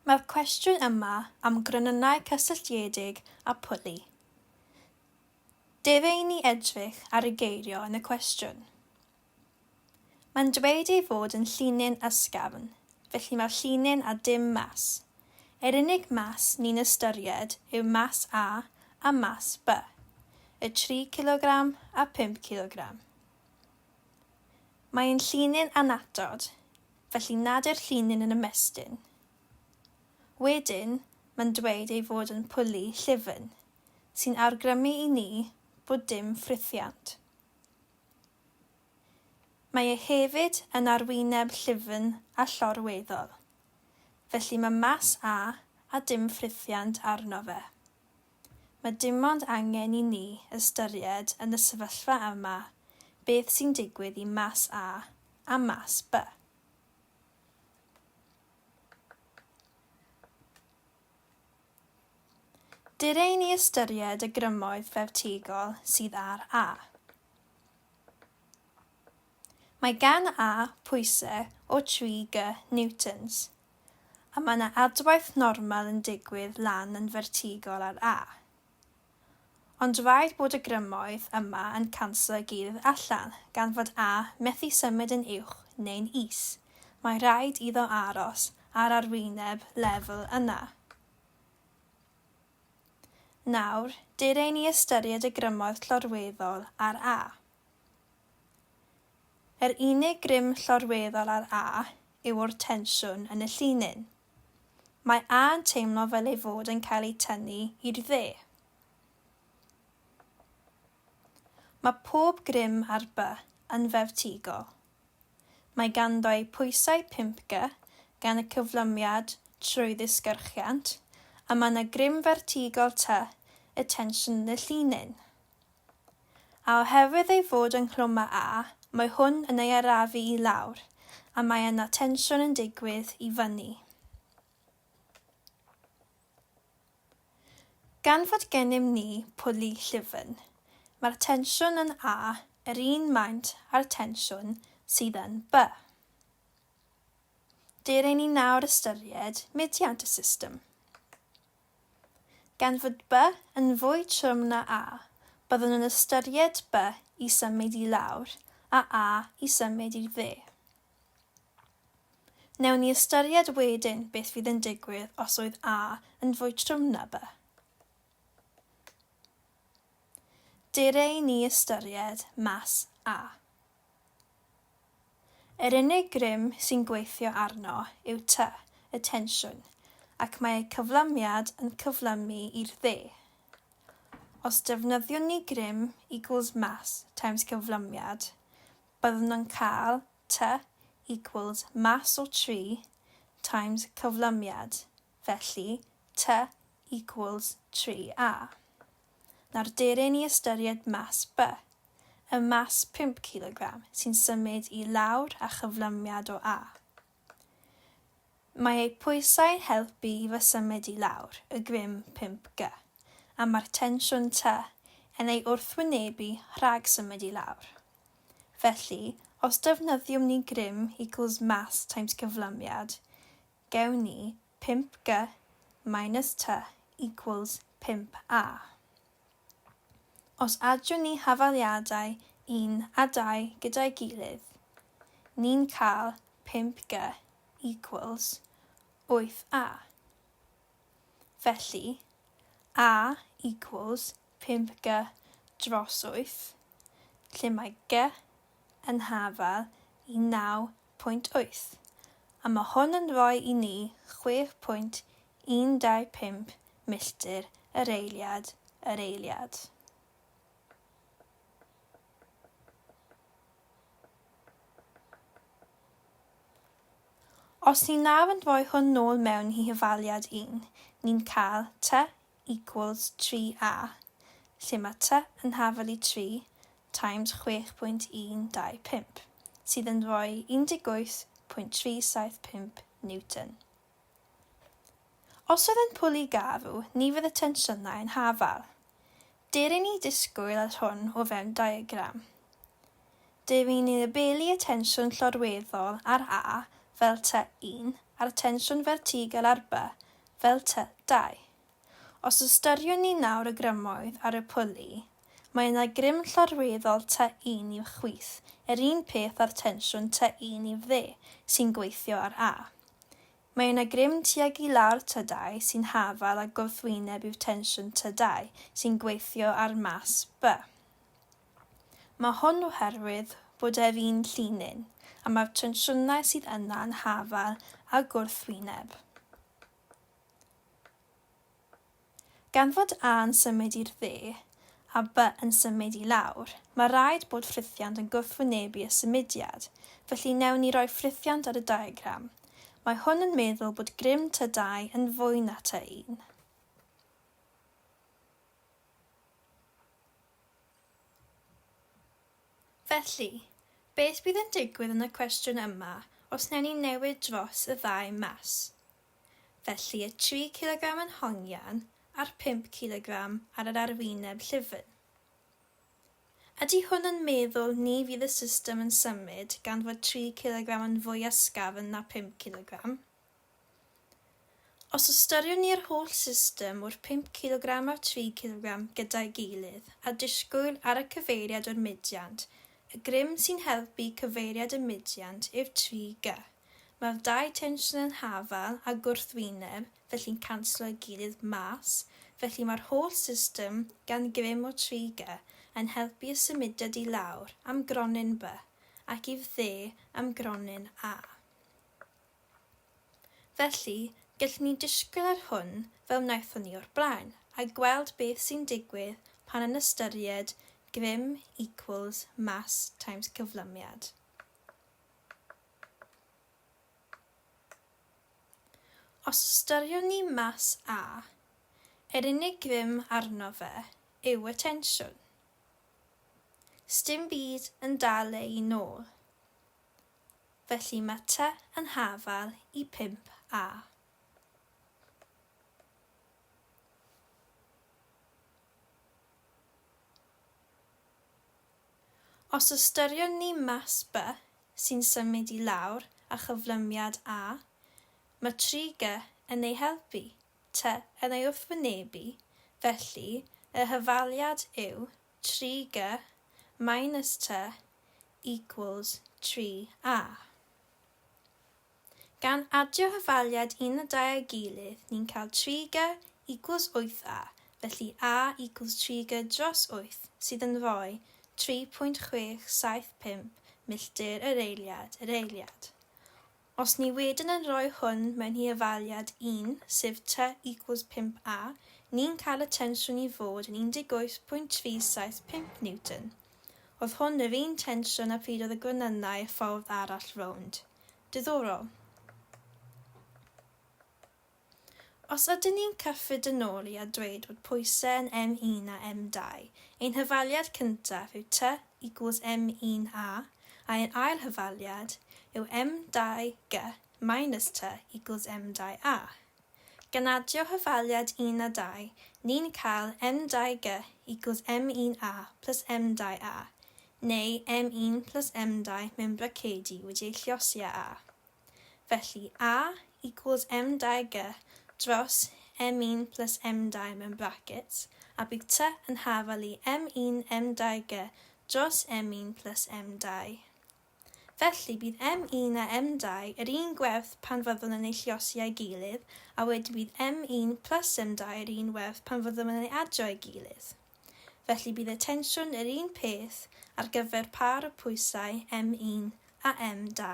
Mae'r cwestiwn yma am gronynau cysylltiedig a pwli. Defa i ni edrych ar y geirio yn y cwestiwn. Mae'n dweud ei fod yn llinyn ysgafn, felly mae'r llinyn a dim mas. Yr unig mas ni'n ystyried yw mas A a mas B, y 3 kg a 5 kg. Mae'n llinyn anatod, felly nad yw'r llinyn yn ymestyn. Wedyn, mae'n dweud ei fod yn pwli llyfn, sy'n awgrymu i ni bod dim ffrithiant. Mae e hefyd yn arwyneb llyfn a llorweddol, felly mae mas A dim ffrithiant arno fe. Mae dim ond angen i ni ystyried yn y sefyllfa yma beth sy'n digwydd i mas A mas B. Direi ni ystyried y grymoedd fewntigol sydd ar A. Mae gan A pwysau o 3 newtons, a mae yna adwaith normal yn digwydd lan yn vertigol ar A. Ond rhaid bod y grymoedd yma yn canslo i gilydd allan, gan fod A methu symud yn uwch neu'n is. Mae rhaid iddo aros ar arwyneb lefel yna. Nawr, direi ni ystyried y grymoedd llorweddol ar A. Yr unig grym llorweddol ar A yw o'r tensiwn yn y llinyn. Mae A yn teimlo fel ei fod yn cael ei tynnu i'r dde. Mae pob grym ar B yn fewntigol. Mae ganddo pwysau 5G gan y cyflymiad trwy ddisgyrchiant, a mae yna grym vertigol T, y tensiwn yn y llinyn. A oherwydd ei fod yn clwm A, mae hwn yn ei arafu i lawr, a mae yna tensiwn yn digwydd i fyny. Gan fod gennym ni pwli llyfn, mae'r tensiwn yn A yr un maint a'r tensiwn sydd yn B. Direi ni nawr ystyried mudiant y system. Gan fod B yn fwy trwm na A, byddwn yn ystyried B i symud i lawr a A i symud i'r dde. Newn ni ystyried wedyn beth fydd yn digwydd os oedd A yn fwy trwm na B. Direi ni ystyried mas A. Yr unig grym sy'n gweithio arno yw T, y tensiwn, ac mae ei cyflymiad yn cyflymu i'r dde. Os defnyddiwn ni grym equals mas times cyflymiad, byddwn nhw'n cael T equals mas o 3 times cyflymiad, felly T equals 3A. Nawr direi ni ystyried mas B, y mas 5 kg sy'n symud i lawr a chyflymiad o A. Mae ei pwysau'n helpu i fy symud i lawr, y grym 5G, a mae'r tensiwn T yn ei wrthwynebu rhag symud i lawr. Felly, os defnyddiwn ni grym equals mas times cyflymiad, gewn ni 5G minus T equals 5A. Os adjwn ni hafaliadau 1 a 2 gyda'i gilydd, ni'n cael 5G equals 8A. Felly, A equals 5G dros 8, lle mae G yn hafal i 9.8, a mae hwn yn rhoi i ni 6.125 milltir yr eiliad. Os ni nawr yn rhoi hwn nôl mewn i hafaliad 1, ni'n cael T equals 3A, lle mae T yn hafal i 3 times 6.125, sydd yn rhoi 18.375 newton. Os oedd yn pwli garw, ni fydd y tensiynau yn hafal. Direi ni disgwyl ar hwn o fewn diagram. Direi ni labelu y tensiwn llorweddol ar A fel T1 a'r tensiwn vertigol ar B fel T2. Os ystyriwn ni nawr y grymoedd ar y pwli, mae yna grym llorweddol T1 i'w chwith, yr un peth â'r tensiwn T1 i'w dde sy'n gweithio ar A. Mae yna grym tuag i lawr T2 sy'n hafal a gwrthwyneb i'w tensiwn T2 sy'n gweithio ar mas B. Mae hwn oherwydd bod ef un llinyn, a mae'r tensiynau sydd yna'n hafal a gwrthwyneb. Gan fod A yn symud i'r dde a B yn symud i lawr, mae rhaid bod ffrithiant yn gwrthwynebu y symudiad, felly newn ni roi ffrithiant ar y diagram. Mae hwn yn meddwl bod grym T2 yn fwy na T1. Felly, beth bydd yn digwydd yn y cwestiwn yma os newn ni newid dros y ddau mas? Felly y 3 kg yn hongian a'r 5 kg ar yr arwyneb llyfn. Ydy hwn yn meddwl ni fydd y system yn symud gan fod 3 kg yn fwy ysgafn na 5 kg? Os ystyriwn ni'r holl system o'r 5 kg a 3 kg gyda'i gilydd a disgwyl ar y cyfeiriad o'r mudiant, y grym sy'n helpu cyfeiriad y mudiant yw'r 3G. Mae'r dau tensiwn yn hafal a gwrthwyneb, felly'n canslo ei gilydd mas, felly mae'r holl system gan grym o 3G yn helpu y symudiad i lawr am gronyn B ac i'w dde am gronyn A. Felly, gallwn ni disgwyl ar hwn fel wnaethon ni o'r blaen a gweld beth sy'n digwydd pan yn ystyried grym equals mas times cyflymiad. Os ystyriwn ni mas A, yr unig grym arno fe yw y tensiwn. Sdim byd yn dal ei nôl. Felly mae T yn hafal i 5A. Os ystyriwn ni mas B sy'n symud i lawr a chyflymiad A, mae 3G yn ei helpu, T yn ei wrthwynebu, felly y hyfaliad yw 3G minus T equals 3A. Gan adio hyfaliad un a dau â'i gilydd, ni'n cael 3G equals 8A, felly A equals 3G dros 8 sydd yn rhoi 3.675 milltir yr eiliad. Os ni wedyn yn rhoi hwn mewn i hyfaliad 1, sef T equals 5A, ni'n cael y tensiwn i fod yn 18.375 Newton. Oedd hwn yr un tensiwn a pryd oedd y gwenynau y ffordd arall rownd. Diddorol. Os ydyn ni'n cyffredinoli a dweud bod pwysau yn M1 a M2, ein hyfaliad cyntaf yw T equals M1A a ein ail hyfaliad yw M2G minus T equals M2A. Gan adio hyfaliad 1 a 2, ni'n cael M2G equals M1A plus M2A, neu M1 plus M2 mewn bracedi wedi ei llosi â A. Felly A equals M2G dros M1 plus M2 mewn brackets, a bydd T yn hafal i M1 M2G dros M1 plus M2. Felly bydd M1 a M2 yr un gwerth pan fyddwn yn ei llosi â'i gilydd, a wedyn bydd M1 plus M2 yr un werth pan fyddwn yn ei adio â'i gilydd. Felly bydd y tensiwn yr un peth ar gyfer par y pwysau M1 a M2.